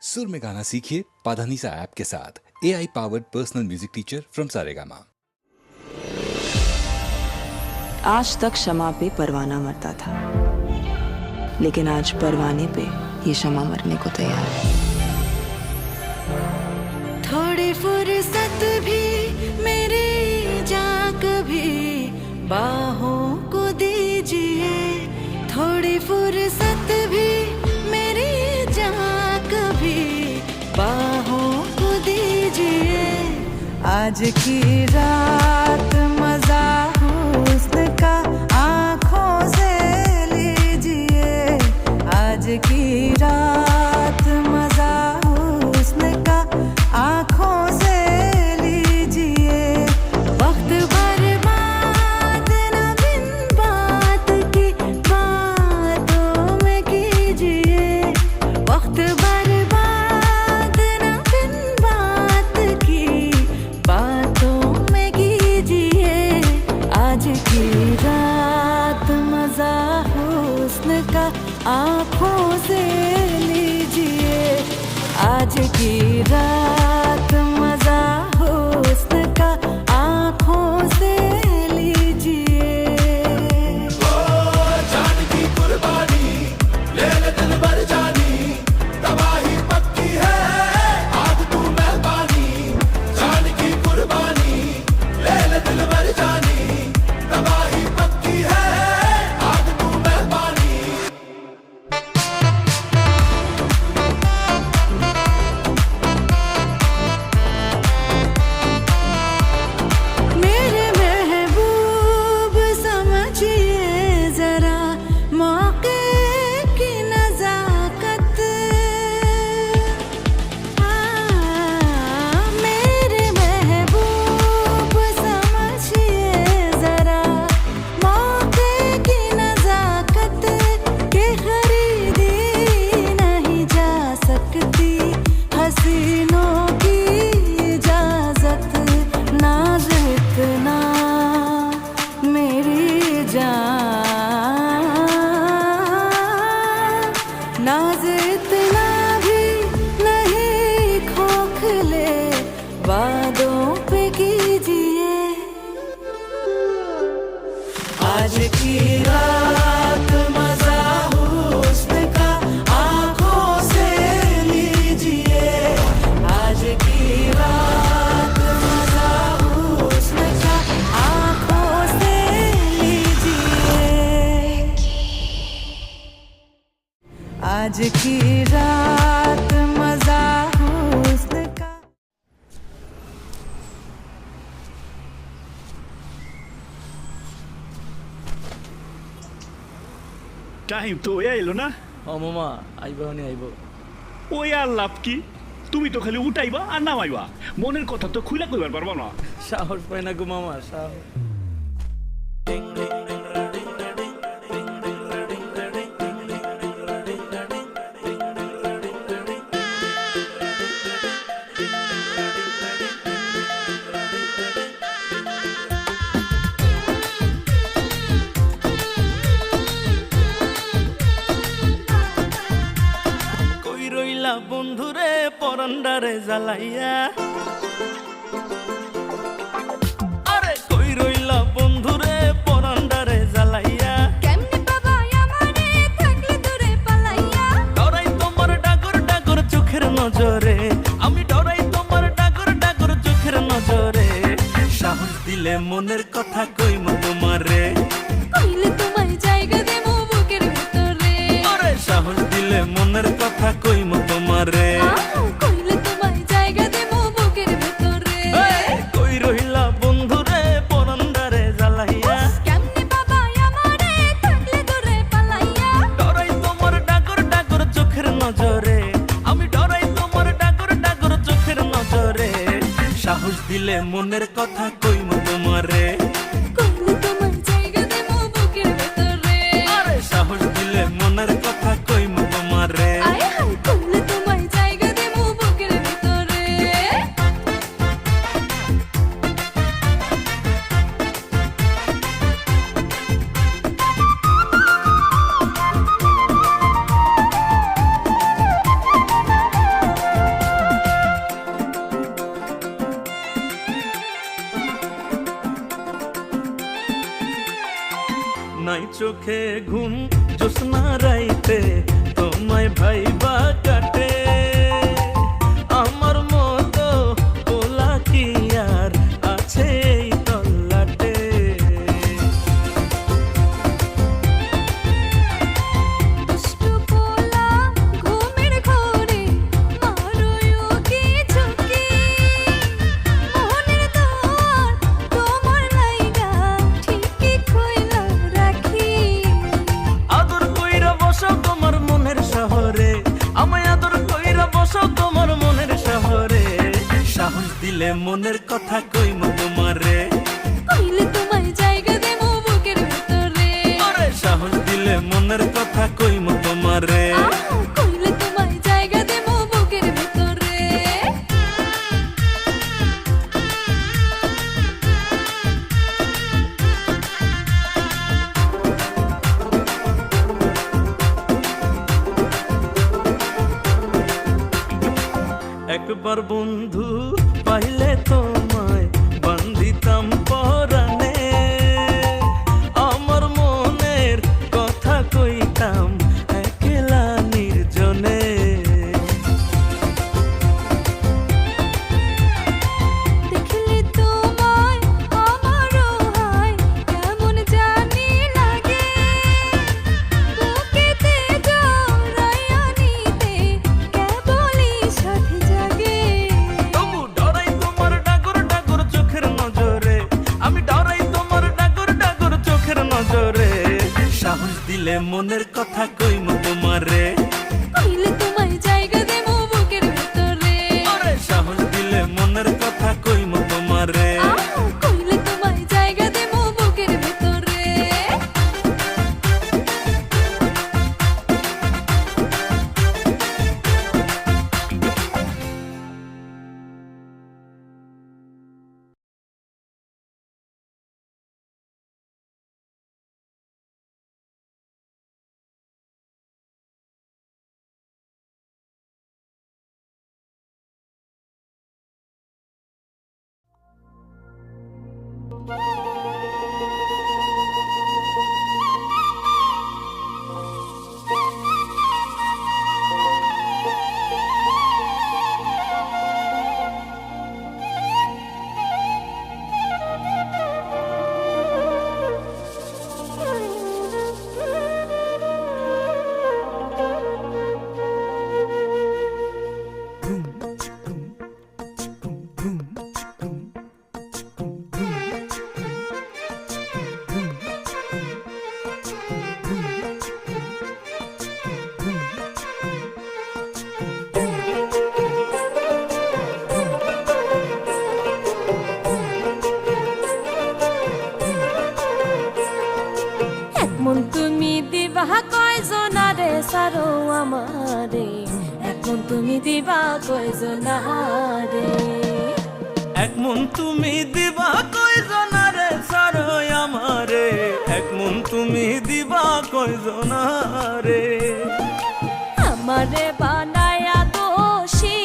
सुर में गाना सीखिए पाधानीसा ऐप के साथ AI powered personal music teacher from Saregama. आज तक शमा पे परवाना मरता था, लेकिन आज परवाने पे ये शमा मरने को तैयार है। थोड़ी फुर्सत भी मेरी जा कभी बाहों को दीजिए, थोड़ी फुर्सत भी मेरी जा कभी बाहों को दीजिए। आज की रात मजा हुस्न का आँखों से लीजिए, आज की रात मजा हुस्न का आँखों से लीजिए। वक्त बर्बाद न बिन बात की बातों में कीजिए, वक्त बर्बाद न बिन बात की बातों में कीजिए। आज की रात मजा हुस्न का आँखों से लीजिए, आज की रात मजा हुस्न का आँखों से लीजिए। जान की कुर्बानी ले ले दिल भर जानी, तबाही पक्की है आज तू मेहरबानी। जान की कुर्बानी ले ले दिल भर जानी, तबाही पक्की है आज तू मेहरबानी। मेरे महबूब समझिए जरा मौके की नजाकत, मेरे महबूब समझिए जरा मौके की नजाकत के खरीदी नहीं जा सकती हसीनों की इजाजत। नाज इतना मेरी जान, नाज इतना भी नहीं खोखले वादों पे कीजिए। आज की रात मजा हुस्न का आँखों से लीजिए, आज की रात मजा हुस्न का आँखों से लीजिए। आज की रात मजा हुस्न का। টাইম তো হয়ে এলো না। ও মামা আইবা হনি আইব। ওই আর লাভ কি, তুমি তো খালি উঠাইবা আর নামাইবা, মনের কথা তো খুইলা কইবার পারবা না। সাহস পায় না গো মামা, সাহস। কই রইলা বন্ধুরে পরান্ডারে জ্বালাইয়া, আরে কই রইলা বন্ধুরে পরান্ডারে জ্বালাইয়া। কেমনে বাবা আমারে থাকলে দূরে পালাইয়া, ডরাই তোমার ডাগর ডাগর চোখের নজরে, আমি ডরাই তোমার ডাগর ডাগর চোখের নজরে। সাহস দিলে মনের কথা কইমু তোমারে, কইলে তোমায় জায়গা দেবো বুকের ভেতরে। আরে সাহস দিলে মনের কথা কইমু তোমারে। কইলে তোমায় জায়গা দেবো বুকের ভেতরে। কই রইলা বন্ধুরে পরান্ডারে জ্বালাইয়া, কেমনে বাবা আমারে থাকলে দূরে পালাইয়া, ডরাই তোমার ডাগর ডাগর চোখের নজরে, আমি ডরাই তোমার ডাগর ডাগর চোখের নজরে। সাহস দিলে মনের কথা কইমু তোমারে, কইলে তোমায় জায়গা দেবো বুকের ভেতরে। আরে সাহস দিলে মনের কথা কইমু তোমারে। আয় হায় কইলে তোমায় জায়গা দেবো বুকের ভেতরে। চোখে ঘুম জ্যোৎস্না রাইতে তোমায় ভাইবা কাটে আমার মতো পোলা কি আর আছে এই তল্লাটে দুষ্টু পোলা ঘুমের ঘোরে মারুয়ো কি ঝুঁকি মনের দ্বার তোমার লাইগা ঠিকই খুইলা রাখি আদর কইরা বসো তোমার মনের শহরে আমায় আদর কইরা বসো তোমার মনের শহরে সাহস দিলে মনের কথা কইমু তোমারে কইলে তোমায় জায়গা দেবো বুকের ভেতরে আরে সাহস দিলে মনের কথা কইমু তোমারে কইলে তোমায় জায়গা দেবো বুকের ভেতরে একবার বন্ধু পাইলে তোমায় বান্ধিতাম পরাণে আমার মনের কথা কইতাম একলা নির্জনে দেখলে তোমায় আমারও হয় কেমন জানি লাগে বুকেতে জড়াইয়া নিতে কেবলই সাথে জাগে তবু ডরাই তোমার ডাগর ডাগর চোখের নজরে আমি ডরাই তোমার ডাগর ডাগর চোখের নজরে সাহস দিলে মনের কথা কইমু তোমারে কইলে তোমায় জায়গা দেবো বুকের ভেতরে আরে সাহস দিলে মনের কথা কইমু তোমারে কইলে তোমায় জায়গা দেবো বুকের ভেতরে মন তুমি দিবা কয়জনারে সারো আমারে এখন তুমি দিবা কয়জনারে এক মন তুমি দিবা কয়জনারে সারো আমারে এক মন তুমি দিবা কয়জনারে আমারে বানায়া দোষী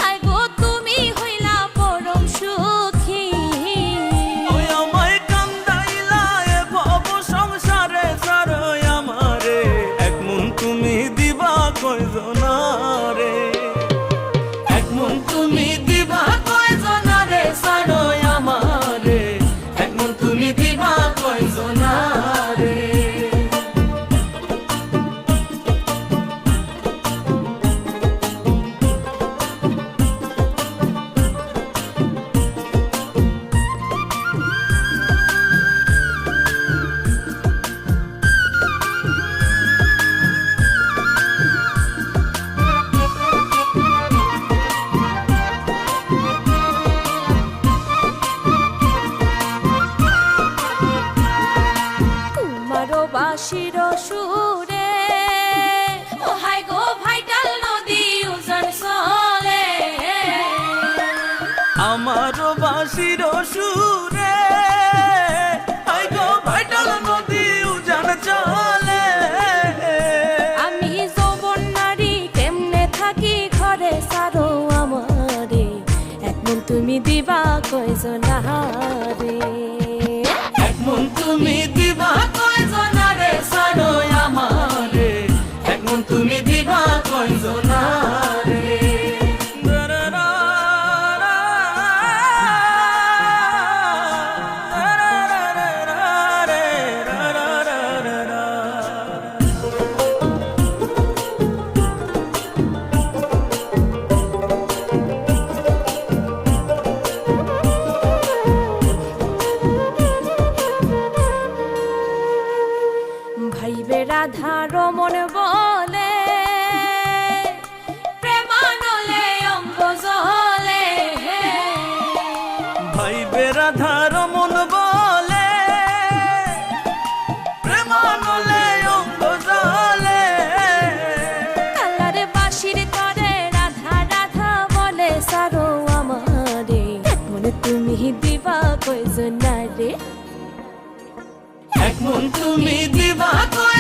আই গো তুমি হইলা পরম সুখী ওই আমায় কান্দাইলা এ ভব সংসারে সারো আমারে এক মন তুমি দিবা কয়জনারে এক মন তুমি দিবা কয়জনারে সারো আমারে এক মন তুমি দিবা কয়জনারে তোমারও বাঁশির সুরে ও হাই গো ভাইটাল নদী উজান চলে আমারও বাঁশির সুরে আই গো ভাইটাল নদী উজান চলে আমি যৌবন নারী কেমনে থাকি ঘরে সারো আমারে এক মন তুমি দিবা কয়জনারে এক মন তুমি দিবা বুঝো না রে ভাইবে রাধা রমন বলে প্রেমানলে অঙ্গ জলে ভাই বেরাধার মন বলে প্রেমানলে অঙ্গ জলে কালার বাসির তরে রাধা রাধা বলে সারো আমারে মনে তুমি দিবা কইজন রে এক মন তুমি দিবা কই